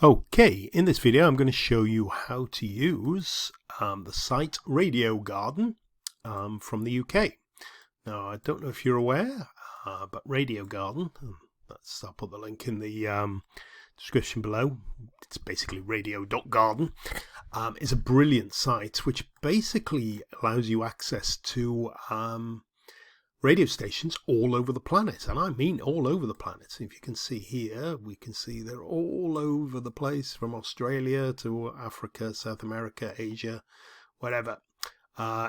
Okay, in this video I'm going to show you how to use the site Radio Garden from the UK. Now I don't know if you're aware, but Radio Garden, I'll put the link in the description below, it's basically radio.garden, is a brilliant site which basically allows you access to radio stations all over the planet, and I mean all over the planet. If you can see here, we can see they're all over the place, from Australia to Africa, South America, Asia, whatever.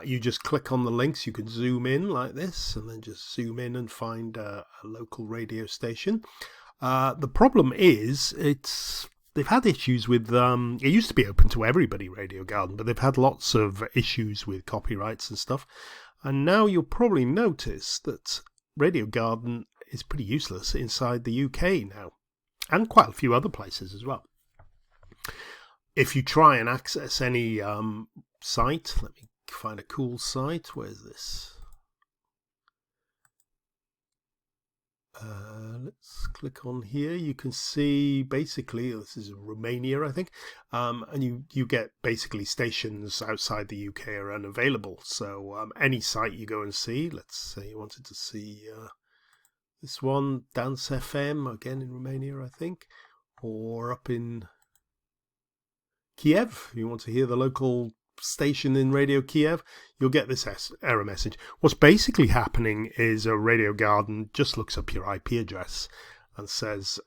You just click on the links. You can zoom in like this and then just zoom in and find a local radio station. The problem is they've had issues with it used to be open to everybody, Radio Garden, but they've had lots of issues with copyrights and stuff. And now you'll probably notice that Radio Garden is pretty useless inside the UK now, and quite a few other places as well. If you try and access any site, let me find a cool site. Where's this? Let's click on here. You can see basically this is Romania, I think, and you get basically stations outside the UK are unavailable. So any site you go and see, let's say you wanted to see this one, Dance FM, again in Romania, I think, or up in Kiev, you want to hear the local station in Radio Kiev, you'll get this error message. What's basically happening is a Radio Garden just looks up your IP address and says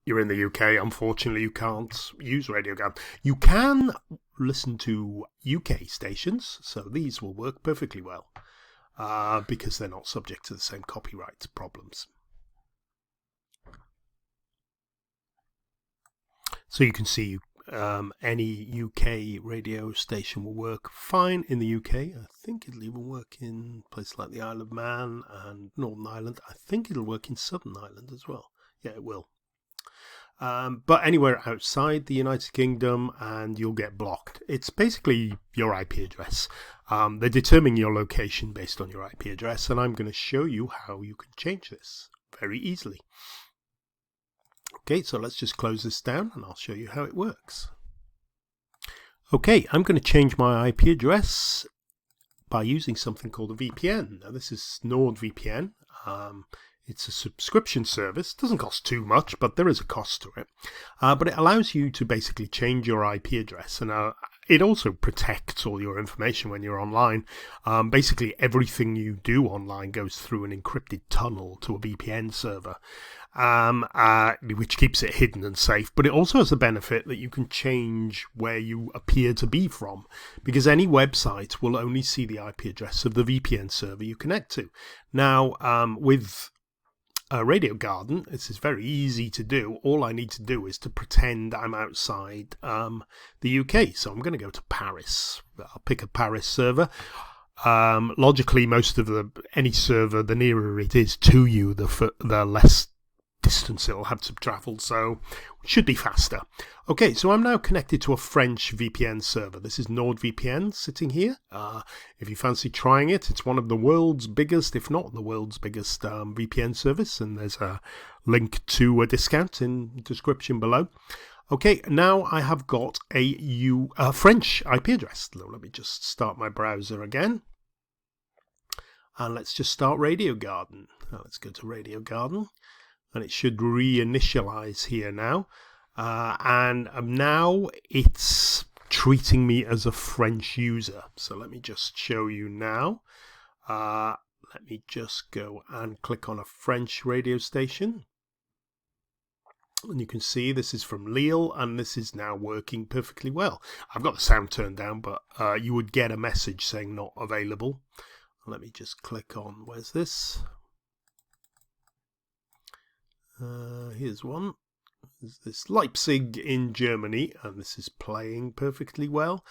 you're in the UK. Unfortunately, you can't use Radio Garden. You can listen to UK stations, so these will work perfectly well because they're not subject to the same copyright problems. So you can see any UK radio station will work fine in the UK. I think it'll even work in places like the Isle of Man and Northern Ireland. I think it'll work in Southern Ireland as well. Yeah, it will. But anywhere outside the United Kingdom, and you'll get blocked. It's basically your IP address. They're determining your location based on your IP address, and I'm going to show you how you can change this very easily. Okay, so let's just close this down and I'll show you how it works. Okay, I'm going to change my IP address by using something called a VPN. Now this is NordVPN. It's a subscription service. It doesn't cost too much, but there is a cost to it. But it allows you to basically change your IP address, and it also protects all your information when you're online. Basically, everything you do online goes through an encrypted tunnel to a VPN server, which keeps it hidden and safe. But it also has the benefit that you can change where you appear to be from, because any website will only see the IP address of the VPN server you connect to. Now, with Radio Garden, this is very easy to do. All I need to do is to pretend I'm outside the UK. So I'm going to go to Paris. I'll pick a Paris server. Logically, most of any server, the nearer it is to you, the less distance it'll have to travel, so it should be faster. Okay, so I'm now connected to a French VPN server. This is NordVPN sitting here. If you fancy trying it, it's one of the world's biggest, if not the world's biggest VPN service, and there's a link to a discount in the description below. Okay, now I have got a French IP address. Let me just start my browser again. And let's just start Radio Garden. Let's go to Radio Garden. And it should reinitialize here now. And now it's treating me as a French user. So let me just show you now. Let me just go and click on a French radio station. And you can see this is from Lille, and this is now working perfectly well. I've got the sound turned down, but you would get a message saying not available. Let me just click on, where's this? Here's one. There's this Leipzig in Germany, and this is playing perfectly well.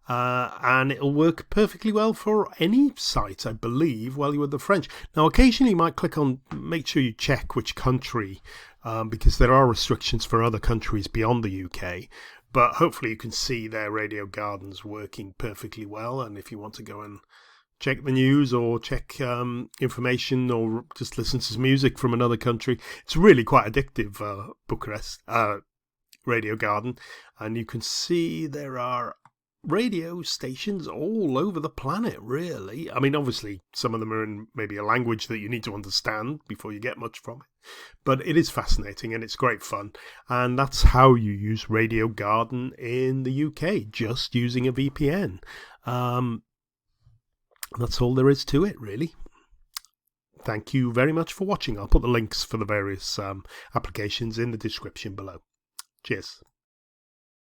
And it'll work perfectly well for any site, I believe, while you're with the French. Now, occasionally you might click on, make sure you check which country, because there are restrictions for other countries beyond the UK. But hopefully you can see their Radio Gardens working perfectly well. And if you want to go and check the news or check information or just listen to some music from another country. It's really quite addictive, Bucharest Radio Garden. And you can see there are radio stations all over the planet, really. I mean, obviously, some of them are in maybe a language that you need to understand before you get much from it. But it is fascinating and it's great fun. And that's how you use Radio Garden in the UK, just using a VPN. That's all there is to it, really. Thank you very much for watching. I'll put the links for the various applications in the description below. Cheers.